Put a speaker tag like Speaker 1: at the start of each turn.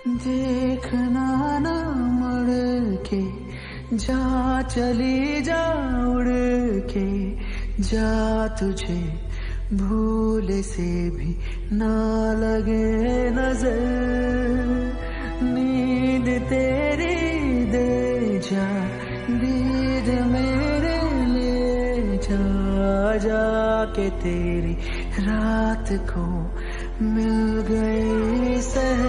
Speaker 1: देखना ना मुड़ के, जा चली जा उड़ के, जा तुझे भूल से भी ना लगे नजर। नींद तेरी दे जा, दीद मेरे ले जा, जा के तेरी रात को मिल गई सह